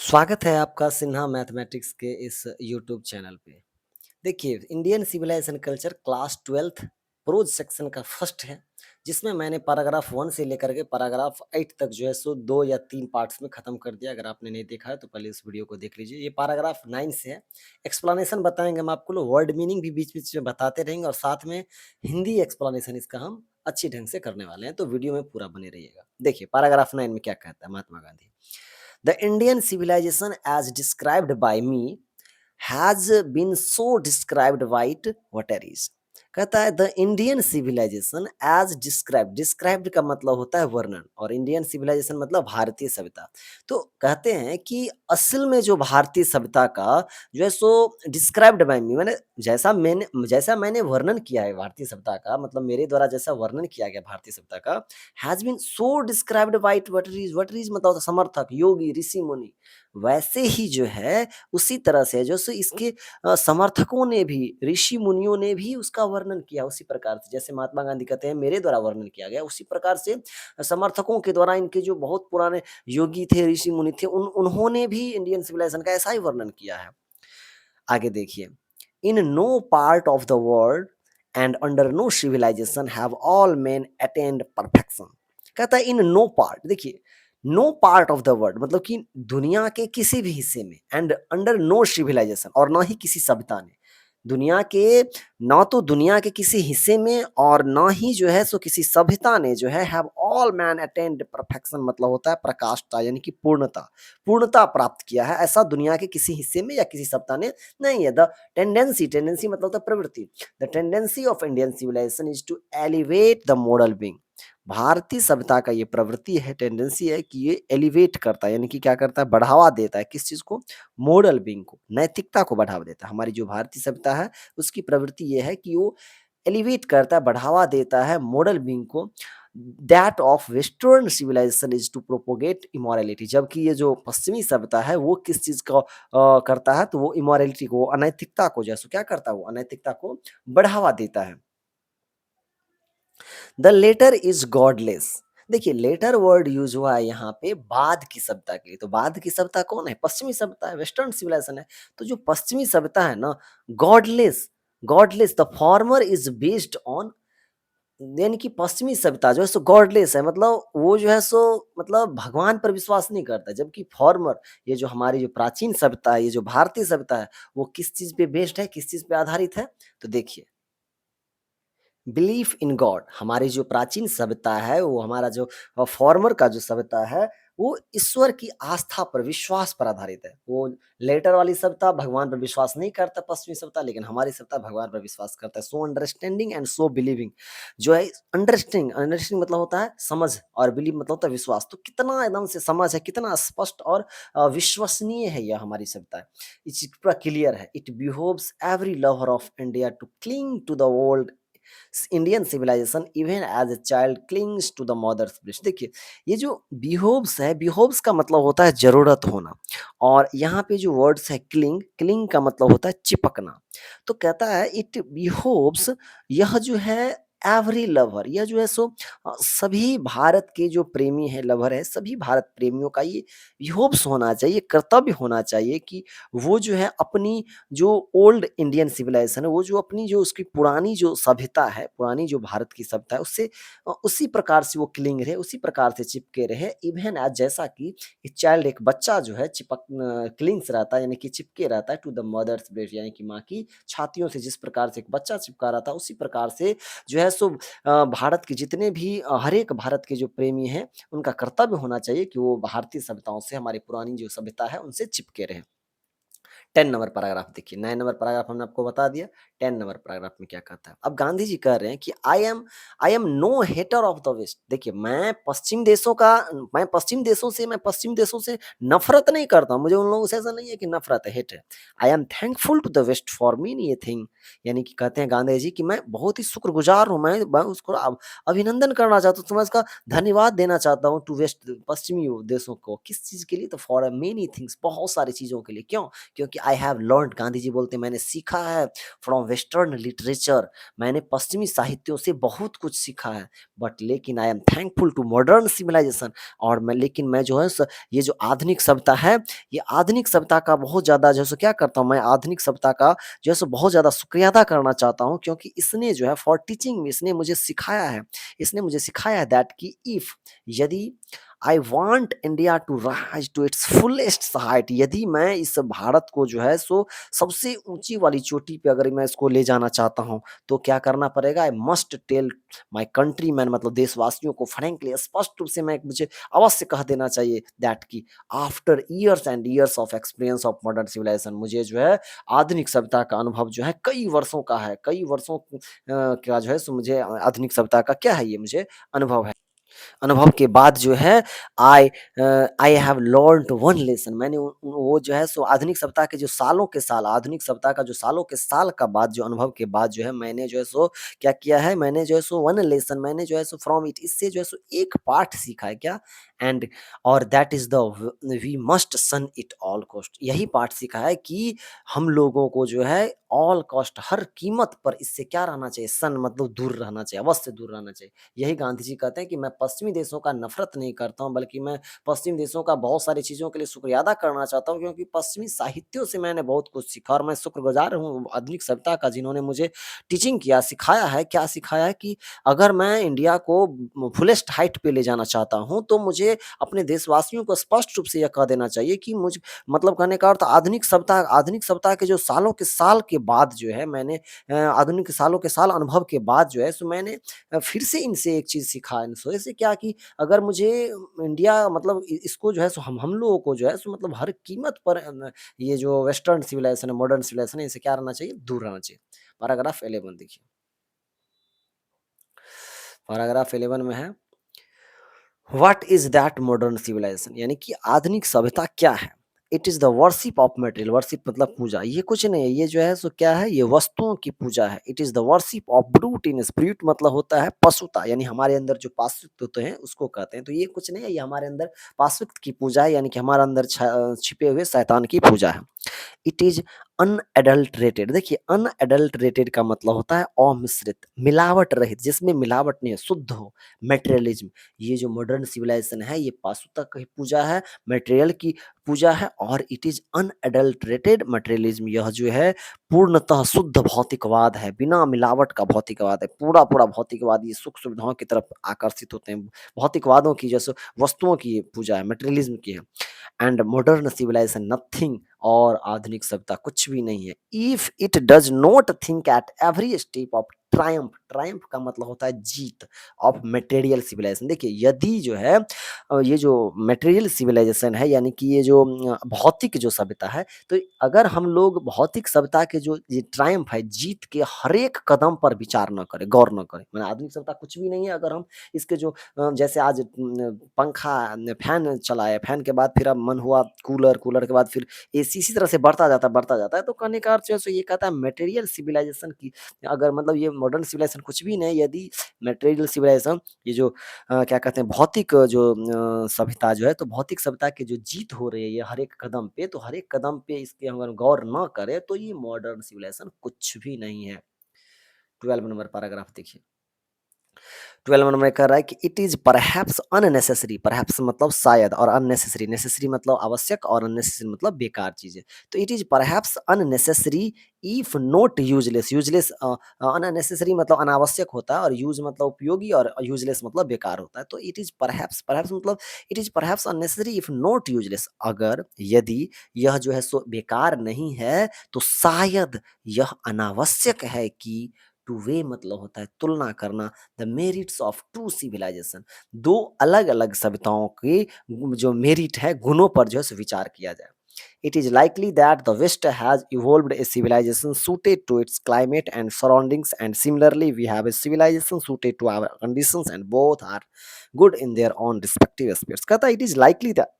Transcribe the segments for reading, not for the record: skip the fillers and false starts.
स्वागत है आपका सिन्हा मैथमेटिक्स के इस यूट्यूब चैनल पे। देखिए, Indian civilization culture class 12th prose section का फर्स्ट है, जिसमें मैंने पैराग्राफ 1 से लेकर के पैराग्राफ 8 तक जो है सो 2 या 3 पार्ट्स में खत्म कर दिया। अगर आपने नहीं देखा है तो पहले इस वीडियो को देख लीजिए। ये पैराग्राफ 9 से है। एक्सप्लेनेशन बताएँगे हम आपको, लोग वर्ड मीनिंग भी बीच-बीच में बताते रहेंगे और साथ में हिंदी एक्सप्लेनेशन इसका हम अच्छी ढंग से करने वाले हैं, तो वीडियो में पूरा बने रहिएगा। देखिए पैराग्राफ 9 में क्या कहता है Mahatma Gandhi. The Indian civilization as described by me has been so described by what is। कहता है the Indian civilization as described का मतलब होता है वर्णन और इंडियन सिविलाइजेशन मतलब भारतीय सभ्यता। तो कहते हैं कि असल में जो भारतीय सभ्यता का जो है सो डिस्क्राइब्ड बाय मी, मैंने जैसा मैंने वर्णन किया है भारतीय सभ्यता का, मतलब मेरे द्वारा जैसा वर्णन किया गया भारतीय सभ्यता का, has been so described by what is मतलब होता है समर्थक, योगी, ऋषि मुनि। वैसे ही जो है उसी तरह से जो सो इसके समर्थकों ने भी, ऋषि मुनियों ने भी उसका वर्णन किया उसी प्रकार से। जैसे महात्मा गांधी कहते हैं मेरे द्वारा वर्णन किया गया, उसी प्रकार से समर्थकों के द्वारा, इनके जो बहुत पुराने योगी थे, ऋषि मुनि थे, उन्होंने भी इंडियन सिविलाइजेशन का ऐसा ही वर्णन किया है। आगे देखिए, in no part of the world and under no civilization have all men attained perfection. कहता है इन नो पार्ट, देखिए no part of the world मतलब कि दुनिया के किसी भी हिस्से में, एंड अंडर नो सिविलाइजेशन और ना ही किसी सभ्यता ने, दुनिया के, ना तो दुनिया के किसी हिस्से में और ना ही जो है सो किसी सभ्यता ने जो है have all man attend perfection मतलब होता है प्रकाष्ठता, यानी कि पूर्णता, पूर्णता प्राप्त किया है, ऐसा दुनिया के किसी हिस्से में या किसी सभ्यता ने नहीं है। द टेंडेंसी मतलब होता है प्रवृत्ति, the tendency of Indian civilization is to elevate the moral being. भारतीय सभ्यता का ये प्रवृत्ति है, टेंडेंसी है कि ये एलिवेट करता है, यानी कि क्या करता है, बढ़ावा देता है किस चीज को, मोरल बीइंग को, नैतिकता को बढ़ावा देता है। हमारी जो भारतीय सभ्यता है उसकी प्रवृत्ति ये है कि वो एलिवेट करता है, बढ़ावा देता है मॉडल बीइंग को, that of western civilization is to propagate immorality. जबकि ये जो पश्चिमी सभ्यता है वो किस चीज को करता है, तो वो इमोरलिटी को, अनैतिकता को, जैसे क्या करता है, वो अनैतिकता को बढ़ावा देता है। The latter is godless. देखिए लेटर वर्ड यूज हुआ है यहाँ पे बाद की सभ्यता के लिए। तो बाद की सभ्यता कौन है, पश्चिमी सभ्यता है, वेस्टर्न सिविलाइजेशन है। तो जो पश्चिमी सभ्यता है ना, godless, godless the former is based on, यानी कि पश्चिमी सभ्यता जो है सो गॉडलेस है, मतलब वो जो है सो मतलब भगवान पर विश्वास नहीं करता। जबकि फॉर्मर, ये जो हमारी जो प्राचीन सभ्यता है, ये जो भारतीय सभ्यता है, वो किस चीज पे बेस्ड है, किस चीज पे आधारित है, तो देखिए बिलीफ इन गॉड। हमारी जो प्राचीन सभ्यता है, वो हमारा जो फॉर्मर का जो सभ्यता है, वो ईश्वर की आस्था पर, विश्वास पर आधारित है। वो लेटर वाली सभ्यता भगवान पर विश्वास नहीं करता पश्चिमी सभ्यता, लेकिन हमारी सभ्यता भगवान पर विश्वास करता है। So understanding and so believing जो है, अंडरस्टैंडिंग मतलब होता है समझ और बिलीव मतलब होता है विश्वास। तो कितना एकदम से समझ है, कितना स्पष्ट और विश्वसनीय है यह हमारी सभ्यता है, इस पूरा क्लियर है। It behaves every lover of India to cling to the world Indian civilization even as a child clings to the mother's breast. देखिए ये जो बिहोव्स है, बिहोव्स का मतलब होता है जरूरत होना, और यहाँ पे जो वर्ड्स है क्लिंग, क्लिंग का मतलब होता है चिपकना। तो कहता है इट बिहोव्स, यह जो है एवरी लवर, यह जो है सो सभी भारत के जो प्रेमी है, लवर है, सभी भारत प्रेमियों का ये बिहोव्स होना चाहिए, कर्तव्य होना चाहिए कि वो जो है अपनी जो ओल्ड इंडियन सिविलाइजेशन है, वो जो अपनी जो उसकी पुरानी जो सभ्यता है, पुरानी जो भारत की सभ्यता है, उससे उसी प्रकार से वो क्लिंग रहे, उसी प्रकार से चिपके रहे। इवन एज जैसा कि एक चाइल्ड, एक बच्चा जो है क्लिंग्स रहता है, यानी कि चिपके रहता है टू द मदर्स ब्रेस्ट, यानी कि माँ की छातियों से जिस प्रकार से एक बच्चा चिपका रहता है, उसी प्रकार से जो है सो भारत के जितने भी हर एक भारत के जो प्रेमी हैं, उनका कर्तव्य होना चाहिए कि वो भारतीय सभ्यताओं से, हमारी पुरानी जो सभ्यता है, उनसे चिपके रहे। 10 नंबर पैराग्राफ देखिए, 9 नंबर पैराग्राफ हमने आपको बता दिया, 10 नंबर पैराग्राफ में क्या कहता है। अब गांधी जी कह रहे हैं कि I am no hater of the West. देखिए मैं पश्चिम देशों से नफरत नहीं करता, मुझे उन लोगों से ऐसा नहीं है कि नफरत है, हेट है। I am thankful to the West for many a thing, यानी कि कहते हैं गांधी जी कि मैं बहुत ही शुक्रगुजार हूँ, मैं उसको अभिनंदन करना चाहता हूँ, तो मैं उसका धन्यवाद देना चाहता हूँ टू वेस्ट, पश्चिमी देशों को। किस चीज के लिए, तो फॉर मेनी थिंग्स, बहुत सारी चीजों के लिए। क्यों? क्योंकि आई हैव लर्न्ड, गांधी जी बोलते हैं मैंने सीखा है फ्रॉम वेस्टर्न लिटरेचर, मैंने पश्चिमी साहित्यों से बहुत कुछ सीखा है, बट लेकिन I am thankful to modern civilization, और मैं लेकिन मैं जो है ये जो आधुनिक सभ्यता है, ये आधुनिक सभ्यता का बहुत ज़्यादा जो है क्या करता हूँ मैं, आधुनिक सभ्यता का जो है बहुत ज़्यादा शुक्रिया अदा करना चाहता हूँ, क्योंकि इसने जो है फॉर टीचिंग में इसने मुझे सिखाया है, इसने मुझे सिखाया है दैट कि इफ़, यदि I want India to rise to its fullest height, यदि मैं इस भारत को जो है सबसे ऊंची वाली चोटी पे अगर मैं इसको ले जाना चाहता हूँ, तो क्या करना पड़ेगा, I must tell my countrymen, मतलब देशवासियों को फ्रैंकली स्पष्ट रूप से मैं मुझे अवश्य कह देना चाहिए दैट कि after years and years of experience of modern civilization, मुझे जो है आधुनिक सभ्यता का अनुभव जो है कई वर्षों का है, कई वर्षों का जो है मुझे आधुनिक सभ्यता का क्या है, ये मुझे अनुभव है। अनुभव के बाद जो है I I have learned one lesson, मैंने वो जो है आधुनिक सप्ताह के जो सालों के साल, आधुनिक सप्ताह का जो सालों के साल का बाद जो अनुभव के बाद जो है मैंने जो है क्या किया है, मैंने जो है वन लेसन, मैंने जो है फ्रॉम इट, इससे जो है एक पाठ सीखा है क्या, एंड और that is the we must shun it all cost, यही पाठ सीखा है कि हम लोगों को जो है ऑल कॉस्ट, हर कीमत पर इससे क्या रहना चाहिए, सन मतलब दूर रहना चाहिए, अवश्य दूर रहना चाहिए। यही गांधी जी कहते हैं कि मैं पश्चिमी देशों का नफरत नहीं करता हूँ, बल्कि मैं पश्चिमी देशों का बहुत सारी चीज़ों के लिए शुक्रिया अदा करना चाहता हूँ, क्योंकि पश्चिमी साहित्यों से मैंने बहुत कुछ सीखा, और मैं शुक्रगुजार हूँ आधुनिक सभ्यता का जिन्होंने मुझे टीचिंग किया, सिखाया है, क्या सिखाया है कि अगर मैं इंडिया को फुलेस्ट हाइट पे ले जाना चाहता हूँ, तो मुझे अपने देशवासियों को स्पष्ट रूप से यह कह देना चाहिए कि मुझ मतलब कहने का अर्थ आधुनिक सभ्यता के जो सालों के साल के बाद जो है मैंने आधुनिक सालों के साल अनुभव के बाद जो है मैंने फिर से इनसे एक चीज़ सीखा, इनसे ऐसे क्या कि अगर मुझे इंडिया मतलब इसको जो है हम लोगों को जो है मतलब हर कीमत पर ये जो वेस्टर्न सिविलाइजेशन है, मॉडर्न सिविलाइजेशन है, इनसे क्या रहना चाहिए, दूर रहना चाहिए। पैराग्राफ 11 देखिए, पैराग्राफ 11 में है, what is that modern civilization, यानी कि आधुनिक सभ्यता क्या है, it is the worship of material, worship मतलब पूजा, ये कुछ नहीं है, ये जो है क्या है, ये वस्तुओं की पूजा है। It is the worship of brute in spirit, मतलब होता है पशुता, यानी हमारे अंदर जो पाशविक तत्व हैं उसको कहते हैं, तो ये कुछ नहीं है, ये हमारे अंदर पाशविक की पूजा है, यानी कि हमारे अंदर छिपे हुए शैतान की पूजा है। इट इज अनएडल्टरेटेड, देखिए अनएडल्टरेटेड का मतलब होता है अमिश्रित, मिलावट रहित, जिसमें मिलावट नहीं है, शुद्ध हो, मटेरियलिज्म, ये जो मॉडर्न सिविलाइजेशन है ये पाशुता की पूजा है, मटेरियल की पूजा है, और इट इज अनएडल्टरेटेड मटेरियलिज्म, यह जो है पूर्णतः शुद्ध भौतिकवाद है, बिना मिलावट का भौतिकवाद है, पूरा पूरा भौतिकवाद, ये सुख सुविधाओं की तरफ आकर्षित होते हैं, भौतिकवादों की जैसे वस्तुओं की ये पूजा है, मटेरियलिज्म की है। एंड मॉडर्न सिविलाइजेशन नथिंग, और आधुनिक सभ्यता कुछ भी नहीं है, if it does not think at every step of Triumph, Triumph का मतलब होता है जीत, ऑफ मटेरियल सिविलाइजेशन, देखिए यदि जो है ये जो मटेरियल सिविलाइजेशन है, यानी कि ये जो भौतिक जो सभ्यता है, तो अगर हम लोग भौतिक सभ्यता के जो ये ट्रायम्फ है, जीत के हर एक कदम पर विचार न करें, गौर न करें, मैंने आधुनिक सभ्यता कुछ भी नहीं है, अगर हम इसके जो जैसे आज पंखा फैन चलाए, फैन के बाद फिर अब मन हुआ कूलर, कूलर के बाद फिर एसी, इसी तरह से बढ़ता जाता है, तो कहने का अर्थ जो है ये कहता है मटेरियल सिविलाइजेशन की, अगर मतलब ये मॉडर्न सिविलाइजेशन कुछ भी नहीं, यदि मटेरियल सिविलाइजेशन ये जो क्या कहते हैं भौतिक जो सभ्यता जो है, तो भौतिक सभ्यता की जो जीत हो रही है ये हर एक कदम पे, तो हर एक कदम पे इसके अगर गौर न करें तो ये मॉडर्न सिविलाइजेशन कुछ भी नहीं है। 12 नंबर पैराग्राफ देखिए, 12 नंबर में कह रहा है कि it is perhaps unnecessary, perhaps मतलब शायद, और अननेसेसरी, नेसेसरी मतलब आवश्यक, और अननेसेसरी मतलब बेकार चीजें, तो it is perhaps unnecessary if not useless, useless unnecessary मतलब अनावश्यक होता है, और यूज मतलब उपयोगी, और यूजलेस मतलब बेकार होता है, तो इट इज परहैप्स, परहैप्स मतलब it is perhaps unnecessary if not useless, अगर यदि यह जो है बेकार नहीं है, तो शायद यह अनावश्यक है कि टू वे मतलब होता है तुलना करना, the merits of two civilization, दो अलग अलग सभ्यताओं के जो मेरिट है, गुणों पर जो है विचार किया जाए। It is likely that the West has evolved a civilization suited to its climate and surroundings, and similarly, we have a civilization suited to our conditions, and both are good in their own respective aspects. कहता है, it is likely that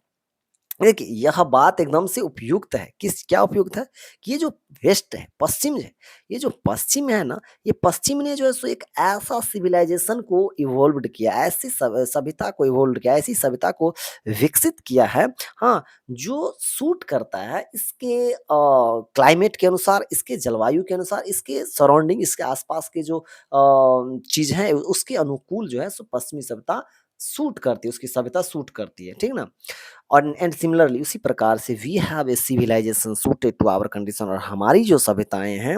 देखिए, यह बात एकदम से उपयुक्त है। क्या उपयुक्त है? कि ये जो वेस्ट है, पश्चिम है, ये जो पश्चिम है ना, ये पश्चिम ने जो है सो एक ऐसा सिविलाइज़ेशन को इवॉल्व्ड किया, ऐसी सभ्यता को इवॉल्व्ड किया, ऐसी सभ्यता को विकसित किया है, हाँ, जो सूट करता है इसके क्लाइमेट के अनुसार, इसके जलवायु के अनुसार, इसके सराउंडिंग, इसके आस-पास के जो चीज़ हैं, उसके अनुकूल जो है सो पश्चिमी सभ्यता सूट करती है, उसकी सभ्यता सूट करती है, ठीक ना? और एंड सिमिलरली उसी प्रकार से we have a civilization suited to our condition, और हमारी जो सभ्यताएँ हैं,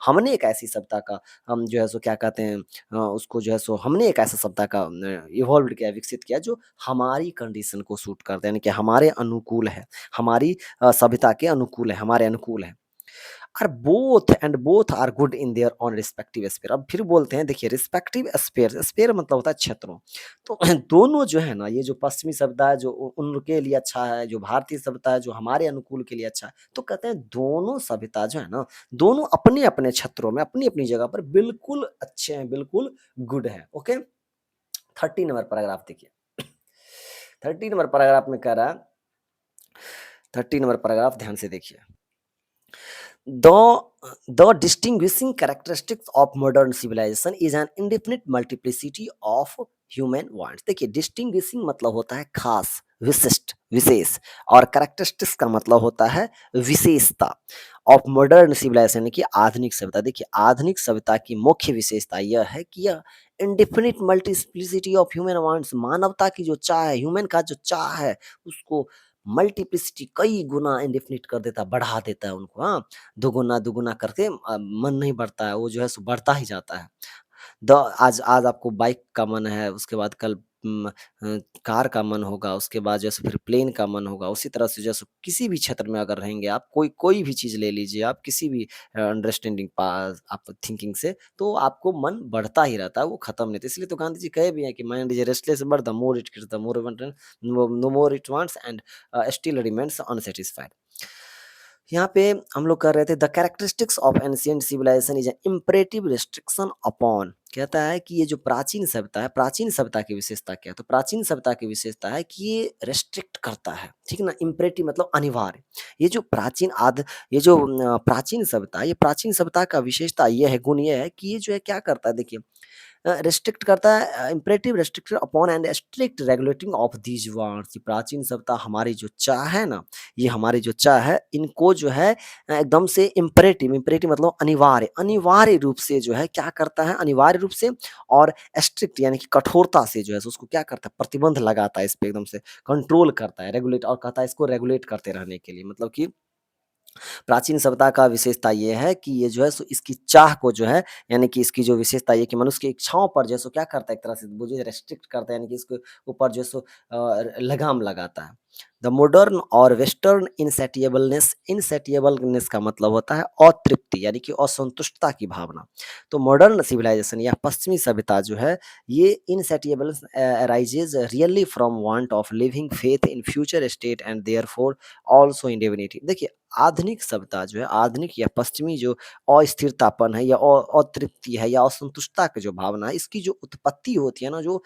हमने एक ऐसी सभ्यता का हम जो है सो क्या कहते हैं उसको जो है सो हमने एक ऐसा सभ्यता का इवॉल्व्ड किया, विकसित किया जो हमारी कंडीशन को सूट करता है, यानी कि हमारे अनुकूल है, हमारी सभ्यता के अनुकूल है, हमारे अनुकूल है। और both are good in their own respective sphere. अब फिर बोलते हैं, देखिए रिस्पेक्टिव स्फीयर, स्फीयर मतलब होता है क्षेत्रों। तो दोनों जो है ना, ये जो पश्चिमी सभ्यता है जो उनके लिए अच्छा है, जो भारतीय सभ्यता है जो हमारे अनुकूल के लिए अच्छा है, तो कहते हैं दोनों सभ्यता जो है ना, दोनों अपने अपने क्षेत्रों में अपनी अपनी जगह पर बिल्कुल अच्छे हैं, बिल्कुल गुड है। ओके, 30 नंबर पैराग्राफ देखिए। 30 नंबर पैराग्राफ में कह रहा है, 30 नंबर पैराग्राफ ध्यान से देखिए। The the distinguishing characteristics of modern civilization is an indefinite multiplicity of human wants। देखिए, डिस्टिंग्विशिंग मतलब होता है खास, विशिष्ट, विशेष, और कैरेक्टरिस्टिक्स का मतलब होता है विशेषता। ऑफ मॉडर्न सिविलाइजेशन यानी कि आधुनिक सभ्यता। देखिए, आधुनिक सभ्यता की मुख्य विशेषता यह है कि यह indefinite multiplicity of human wants, मानवता की जो चाह है, ह्यूमन का जो चाह है, उसको मल्टीप्लिसिटी कई गुना इंडेफिनिट कर देता है, बढ़ा देता है उनको, हाँ, दुगुना दुगुना करके मन नहीं बढ़ता है, वो जो है सो बढ़ता ही जाता है। द आज आज आपको बाइक का मन है, उसके बाद कल कार का मन होगा, उसके बाद जैसे फिर प्लेन का मन होगा। उसी तरह से जैसे किसी भी क्षेत्र में अगर रहेंगे आप, कोई कोई भी चीज़ ले लीजिए आप, किसी भी अंडरस्टैंडिंग पास आप थिंकिंग से, तो आपको मन बढ़ता ही रहता है, वो खत्म नहीं होता। इसलिए तो गांधी जी कहे भी हैं कि mind is restless bird, the more it the more no more it wants and still remains unsatisfied. यहाँ पे हम लोग कर रहे थे, the characteristics of ancient civilization is an imperative restriction upon. कहता है कि ये जो प्राचीन सभ्यता है, प्राचीन सभ्यता की विशेषता क्या है? तो प्राचीन सभ्यता की विशेषता है कि ये रेस्ट्रिक्ट करता है, ठीक ना? इम्परेटिव मतलब अनिवार्य। ये जो प्राचीन आद ये जो प्राचीन सभ्यता है, ये प्राचीन सभ्यता का विशेषता ये है, गुण ये है कि ये जो है क्या करता है, देखिए रिस्ट्रिक्ट करता है, imperative restriction upon and strict regulating of these wants. प्राचीन सभ्यता हमारी जो चाह है ना, ये हमारी जो चाह है, इनको जो है एकदम से इम्परेटिव, इम्परेटिव मतलब अनिवार्य, अनिवार्य रूप से जो है क्या करता है, अनिवार्य रूप से और स्ट्रिक्ट यानी कि कठोरता से जो है सो उसको क्या करता है, प्रतिबंध लगाता है, इस पे एकदम से कंट्रोल करता है, रेगुलेट, और कहता है इसको रेगुलेट करते रहने के लिए। मतलब कि प्राचीन सभ्यता का विशेषता ये है कि ये जो है सो इसकी चाह को जो है, यानी कि इसकी जो विशेषता ये कि मनुष्य की इच्छाओं पर जो है सो क्या करता है, एक तरह से मुझे रेस्ट्रिक्ट करता है, यानी कि इसके ऊपर जो है सो लगाम लगाता है। द मॉडर्न और वेस्टर्न इनसैटिएबलनेस, इनसैटिएबलनेस का मतलब होता है अतृप्ति, यानी कि असंतुष्टता की भावना। तो मॉडर्न सिविलाइजेशन या पश्चिमी सभ्यता जो है, ये insatiableness arises really from want of living faith in future state and therefore also in divinity. देखिए, आधुनिक सभ्यता जो है, आधुनिक या पश्चिमी जो अस्थिरतापन है या अतृप्ति है या असंतुष्टता की जो भावना है, इसकी जो उत्पत्ति होती है ना, जो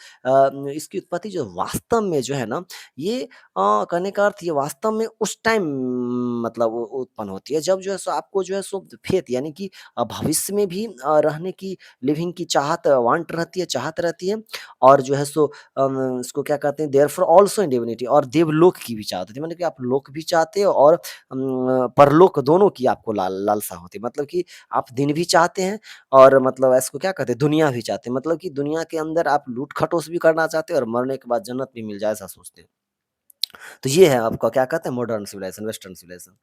इसकी उत्पत्ति जो वास्तव में जो है ना, ये कहने का अर्थ ये वास्तव में उस टाइम मतलब उत्पन्न होती है जब जो है सो आपको जो है सो फेथ, यानी कि भविष्य में भी रहने की, लिविंग की चाहत, वांट रहती है, चाहत रहती है, और जो है सो इसको क्या कहते हैं, देयरफॉर आल्सो इन डिविनिटी, और देवलोक की भी चाहत होती है, मतलब कि आप लोक भी चाहते हो और परलोक दोनों की आपको लालसा होती है। मतलब कि आप दिन भी चाहते हैं और मतलब इसको क्या कहते हैं, दुनिया भी चाहते हैं। मतलब कि दुनिया के अंदर आप लूट-खटोस भी करना चाहते हैं और मरने के बाद जन्नत भी मिल जाए, ऐसा सोचते हैं। तो ये है आपका क्या कहते हैं, modern civilization, western civilization.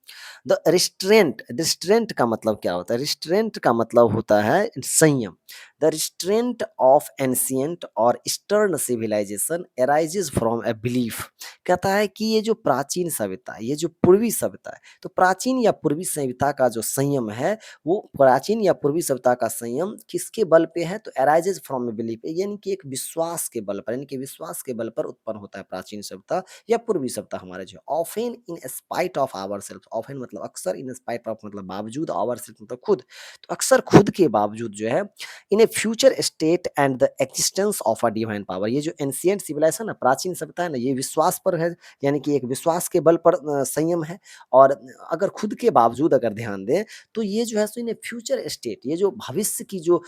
The restraint, restraint का मतलब क्या होता है? रिस्ट्रेंट का मतलब होता है संयम। द रिस्ट्रेंट ऑफ एंशिएंट और eastern civilization arises from a belief. कहता है कि ये जो प्राचीन सभ्यता है, ये जो पूर्वी सभ्यता है, तो प्राचीन या पूर्वी सभ्यता का जो संयम है, वो प्राचीन या पूर्वी सभ्यता का संयम किसके बल पे है? तो अराइजेस फ्रॉम अ बिलीफ, यानी कि एक विश्वास के बल पर, यानी कि विश्वास के बल पर उत्पन्न होता है प्राचीन सभ्यता या पूर्वी सप्ताह हमारे जो often in spite of our self. Often मतलब अक्सर, इन स्पाइट ऑफ मतलब बावजूद, आवर सेल्फ मतलब खुद। तो अक्सर खुद के बावजूद जो है, in a future state and the existence of a divine power. ये जो एंशिएंट सिविलाइजेशन है, प्राचीन सभ्यता है ना, ये विश्वास पर है, यानी कि एक विश्वास के बल पर संयम है। और अगर खुद के बावजूद अगर ध्यान दें, तो ये जो है सो इन्हें फ्यूचर स्टेट, ये जो भविष्य की जो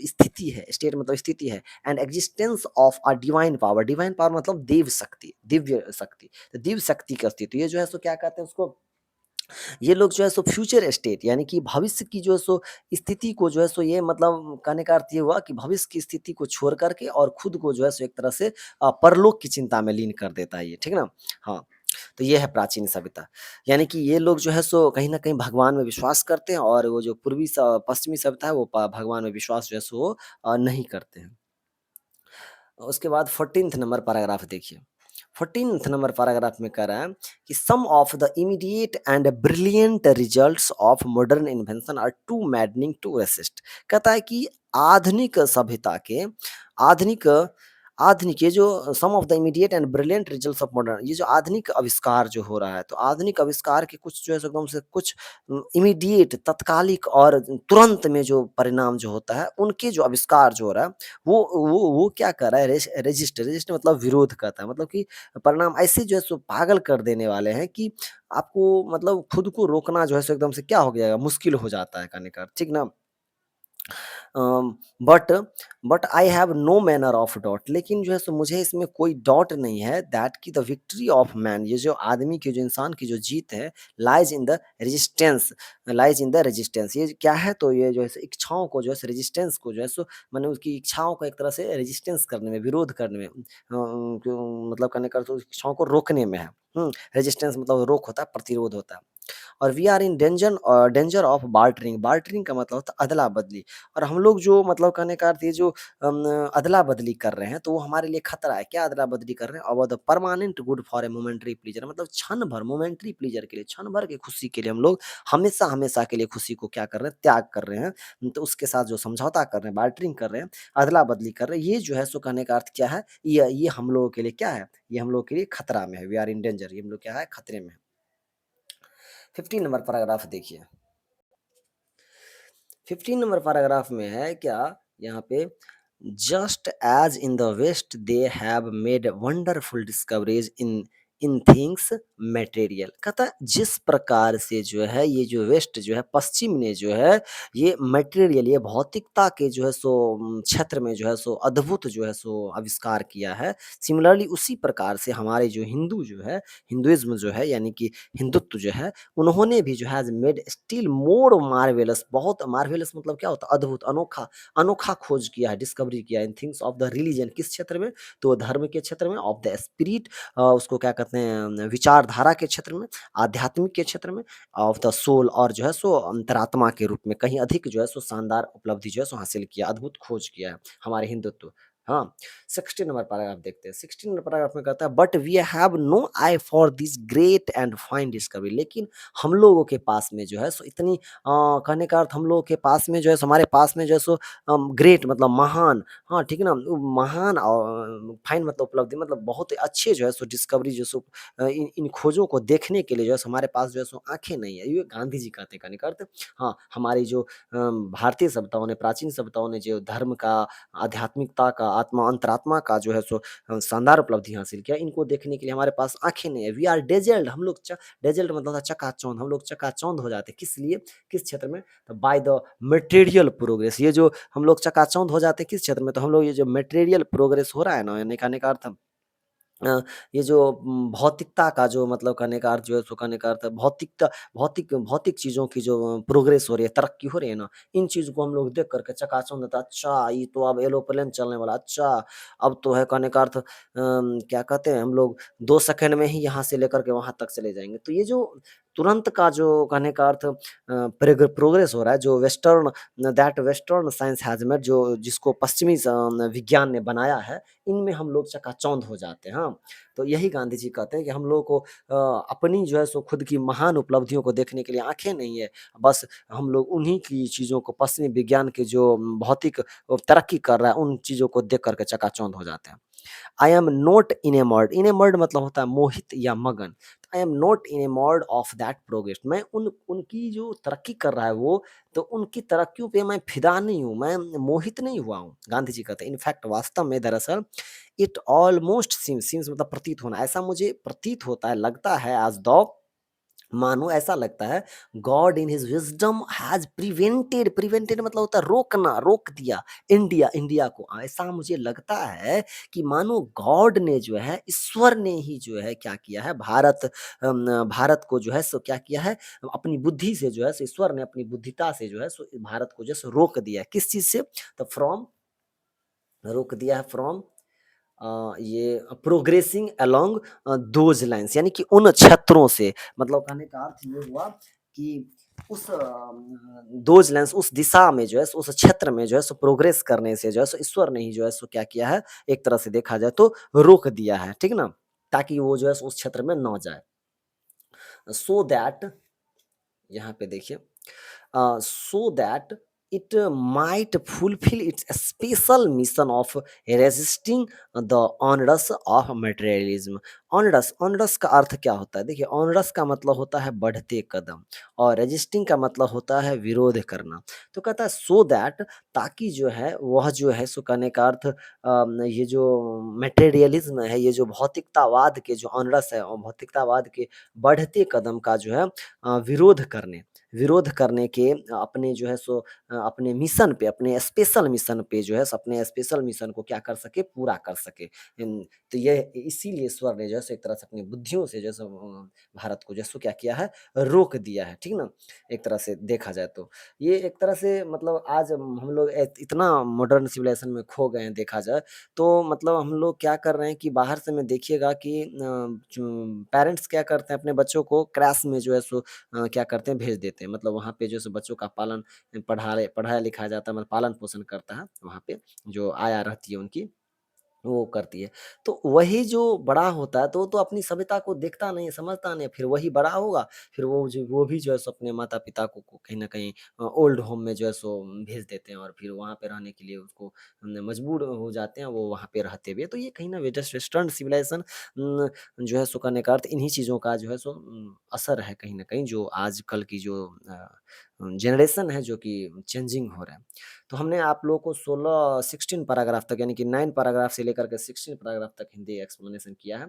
स्थिति है, स्टेट मतलब स्थिति है, and existence of a divine power, divine power मतलब देव शक्ति, दिव्य शक्ति, तो दिव्य शक्ति का अस्तित्व, ये जो है सो क्या कहते हैं उसको, ये लोग जो है सो फ्यूचर स्टेट, यानी कि भविष्य की जो है सो स्थिति को जो है सो, ये मतलब कहने का अर्थ ये हुआ कि भविष्य की स्थिति को छोड़ करके और खुद को जो है सो एक तरह से परलोक की चिंता में लीन कर देता है ये, ठीक ना। हाँ, तो ये है प्राचीन सभ्यता, यानी कि ये लोग जो है सो कहीं न कहीं भगवान में विश्वास करते हैं, और वो जो पश्चिमी सभ्यता है वो भगवान में विश्वास जो है सो नहीं करते हैं। उसके बाद 14th नंबर पैराग्राफ देखिए। 14th नंबर पैराग्राफ में कह रहा है कि some of the immediate and brilliant results of modern invention are too maddening to resist. कहता है कि आधुनिक सभ्यता के, आधुनिक आधुनिक ये जो some of the immediate and brilliant results of modern, ये जो आधुनिक आविष्कार जो हो रहा है, तो आधुनिक आविष्कार के कुछ जो है सो एकदम से कुछ इमीडिएट, तत्कालिक और तुरंत में जो परिणाम जो होता है, उनके जो आविष्कार जो हो रहा है, वो क्या कर रहा है, रेजिस्ट मतलब विरोध करता है, मतलब कि परिणाम ऐसे जो है सो पागल कर देने वाले हैं कि आपको मतलब खुद को रोकना जो है सो एकदम से क्या हो जाएगा, मुश्किल हो जाता है कहने का, ठीक ना। But I have no manner of doubt, लेकिन जो है सो मुझे इसमें कोई डॉट नहीं है दैट की द विक्ट्री ऑफ मैन, ये जो आदमी की, जो इंसान की जो जीत है, lies in the resistance, lies in the resistance, ये क्या है, तो ये जो है इच्छाओं को जो है रेजिस्टेंस को जो है सो मैंने उसकी इच्छाओं को एक तरह से रेजिस्टेंस करने में, विरोध करने में, मतलब करने का तो इच्छाओं को रोकने में है। रेजिस्टेंस मतलब रोक होता है, प्रतिरोध होता है। और we are in danger of bartering, bartering का मतलब होता है अदला बदली, और हम लोग जो मतलब कहने का अर्थ ये जो अदला बदली कर रहे हैं, तो वो हमारे लिए खतरा है। क्या अदला बदली कर रहे हैं, अब the permanent good for a momentary pleaser, मतलब क्षण भर मोमेंट्री प्लीजर के लिए, क्षण भर की खुशी के लिए हम लोग हमेशा हमेशा के लिए खुशी को क्या कर रहे हैं, त्याग कर रहे हैं। तो उसके साथ जो समझौता कर रहे हैं, बार्टरिंग कर रहे हैं, अदला बदली कर रहे हैं, ये जो है सो कहने का अर्थ क्या है, ये हम लोगों के लिए क्या है, ये हम लोग के लिए खतरा में है। वी आर इन डेंजर, ये हम लोग क्या है, खतरे में है। 15 नंबर पैराग्राफ देखिए। 15 नंबर पैराग्राफ में है क्या, यहाँ पे, just as in the West they have made wonderful discoveries in in things material. कहता है जिस प्रकार से जो है ये जो वेस्ट जो है, पश्चिम ने जो है ये मटेरियल, ये भौतिकता के जो है सो क्षेत्र में जो है सो अद्भुत जो है सो आविष्कार किया है, सिमिलरली उसी प्रकार से हमारे जो हिंदू जो है, हिंदुइज्म जो है, यानी कि हिंदुत्व जो है, उन्होंने भी जो has made still more marvellous, बहुत मार्वेलस मतलब क्या होता है, अद्भुत, अनोखा, अनोखा खोज किया है, डिस्कवरी किया है in things of the religion, किस क्षेत्र में, तो धर्म के क्षेत्र में, ऑफ द स्पिरिट, उसको क्या कहते हैं, विचारधारा के क्षेत्र में, आध्यात्मिक के क्षेत्र में, ऑफ द सोल, और जो है सो अंतरात्मा के रूप में कहीं अधिक जो है सो शानदार उपलब्धि जो है सो हासिल किया, अद्भुत खोज किया है हमारे हिंदुत्व। हाँ, 16 नंबर पैराग्राफ देखते हैं। 16 नंबर पैराग्राफ में कहता है but we have no eye for this great and fine discovery, लेकिन हम लोगों के पास में जो है सो इतनी कहने का अर्थ, हम लोगों के पास में जो है सो, हमारे पास में जो है सो ग्रेट मतलब महान, हाँ ठीक है ना, महान, और फाइन मतलब उपलब्धि, मतलब बहुत ही अच्छे जो है सो डिस्कवरी जो सो इन इन खोजों को देखने के लिए जो है सो हमारे पास जो है सो आँखें नहीं है, ये गांधी जी कहते हैं कहने का अर्थ। हाँ, हमारी जो भारतीय सभ्यताओं ने, प्राचीन सभ्यताओं ने जो धर्म का, आध्यात्मिकता का, आत्मा अंतरात्मा का जो है सो शानदार उपलब्धि हासिल किया, इनको देखने के लिए हमारे पास आँखें नहीं है। वी आर डेज़ल्ड, हम लोग डेज़ल्ड मतलब होता है चकाचौंध, हम लोग चकाचौंध हो जाते हैं। किस लिए? किस क्षेत्र में? तो बाय द मटेरियल प्रोग्रेस, ये जो हम लोग चकाचौंध हो जाते हैं किस क्षेत्र में? तो हम लोग ये जो मटेरियल प्रोग्रेस हो रहा है ना, यानी कहने का अर्थ अ, ये जो भौतिकता का जो मतलब कहने का अर्थ जो है सो कहने का अर्थ है, भौतिकता, भौतिक भौतिक चीज़ों की जो प्रोग्रेस हो रही है, तरक्की हो रही है ना, इन चीज़ को हम लोग देख कर के चकाचौंध होता है। अच्छा, ये तो अब एरोप्लेन चलने वाला, अच्छा, अब तो है कहने का अर्थ क्या कहते हैं, हम लोग 2 सेकंड में ही यहाँ से लेकर के वहाँ तक चले जाएँगे। तो ये जो तुरंत का जो कहने का अर्थ प्रोग्रेस हो रहा है, जो वेस्टर्न साइंस हैज़ मेड, जो जिसको पश्चिमी विज्ञान ने बनाया है, इनमें हम लोग चकाचौंध हो जाते हैं। हाँ, तो यही गांधी जी कहते हैं कि हम लोगों को अपनी जो है सो खुद की महान उपलब्धियों को देखने के लिए आँखें नहीं है, बस हम लोग उन्हीं की चीज़ों को, पश्चिमी विज्ञान के जो भौतिक तरक्की कर रहा है, उन चीज़ों को देख कर के चकाचौंध हो जाते हैं। I am not enamoured, enamoured मतलब होता है मोहित या मगन। I am not enamoured of that progress, मैं उनकी जो तरक्की कर रहा है वो, तो उनकी तरक्कियों पे मैं फिदा नहीं हूँ, मैं मोहित नहीं हुआ हूँ। गांधी जी कहते हैं इनफैक्ट वास्तव में दरअसल इट ऑलमोस्ट सीम्स मतलब प्रतीत होना, ऐसा मुझे प्रतीत होता है, लगता है, एज़ दो मानो ऐसा लगता है God in his wisdom has prevented मतलब होता है रोकना, रोक दिया इंडिया को। ऐसा मुझे लगता है कि मानो गॉड ने जो है, ईश्वर ने ही जो है क्या किया है, भारत को जो है सो क्या किया है, अपनी बुद्धि से जो है सो ईश्वर ने अपनी बुद्धिता से जो है सो भारत को जो है सो रोक दिया है। किस चीज से? तो फ्रॉम, रोक दिया है फ्रॉम ये प्रोग्रेसिंग अलोंग दोज लाइन्स, यानी कि उन क्षेत्रों से, मतलब कहने का अर्थ ये हुआ कि उस दोज लाइन्स, उस दिशा में जो है उस क्षेत्र में जो है सो प्रोग्रेस करने से जो है सो ईश्वर ने ही जो है सो क्या किया है, एक तरह से देखा जाए तो रोक दिया है, ठीक ना, ताकि वो जो है उस क्षेत्र में न जाए। सो दैट, यहाँ पे देखिए, so that it might fulfill its special mission of resisting the onrush of materialism। Onerous, onerous का अर्थ क्या होता है? देखिए ऑनरस का मतलब होता है बढ़ते कदम, और रजिस्टिंग का मतलब होता है विरोध करना। तो कहता है सो दैट, ताकि जो है वह जो है सो कहने का अर्थ ये जो मटेरियलिज्म है, ये जो भौतिकतावाद के जो ऑनरस है और भौतिकतावाद के बढ़ते कदम का जो है विरोध करने के अपने जो है सो अपने मिशन पे, अपने स्पेशल मिशन पे जो है सो अपने स्पेशल मिशन को क्या कर सके, पूरा कर सके। तो ये इसीलिए ईश्वर ने जो है सो एक तरह से अपनी बुद्धियों से जो है सो भारत को जो है सो क्या किया है, रोक दिया है, ठीक ना? एक तरह से देखा जाए तो ये एक तरह से मतलब आज हम लोग इतना मॉडर्न सिविलाइजेशन में खो गए हैं देखा जाए तो, मतलब हम लोग क्या कर रहे हैं कि बाहर से में देखिएगा कि पेरेंट्स क्या करते हैं, अपने बच्चों को क्लास में जो है सो क्या करते हैं, भेज देते हैं, मतलब वहाँ पे जो है सो बच्चों का पालन पढ़ाया लिखाया जाता है, मतलब पालन पोषण करता है वहाँ पे जो आया रहती है उनकी, वो करती है। तो वही जो बड़ा होता है तो वो तो अपनी सभ्यता को देखता नहीं है, समझता नहीं है, फिर वही बड़ा होगा, फिर वो भी जो है सो अपने माता-पिता को कहीं न कहीं ओल्ड होम में जो है सो भेज देते हैं, और फिर वहाँ पे रहने के लिए उसको मजबूर हो जाते हैं वो वहाँ पे रहते हुए। तो ये कहीं न वेस्टर्न सिविलाइजेशन जो है सो करने का अर्थ इन्हीं चीज़ों का जो है सो असर है कहीं न कहीं, जो आजकल की जो जनरेशन है जो कि चेंजिंग हो रहा है। तो हमने आप लोगों को 16 पैराग्राफ तक, यानी कि 9 पैराग्राफ से लेकर के 16 पैराग्राफ तक हिंदी एक्सप्लेनेशन किया है,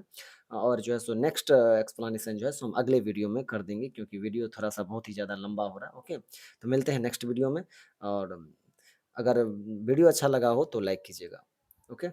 और जो है सो नेक्स्ट एक्सप्लेनेशन जो है सो हम अगले वीडियो में कर देंगे, क्योंकि वीडियो थोड़ा-सा बहुत ही ज़्यादा लंबा हो रहा है। ओके? तो मिलते हैं नेक्स्ट वीडियो में, और अगर वीडियो अच्छा लगा हो तो लाइक कीजिएगा। ओके?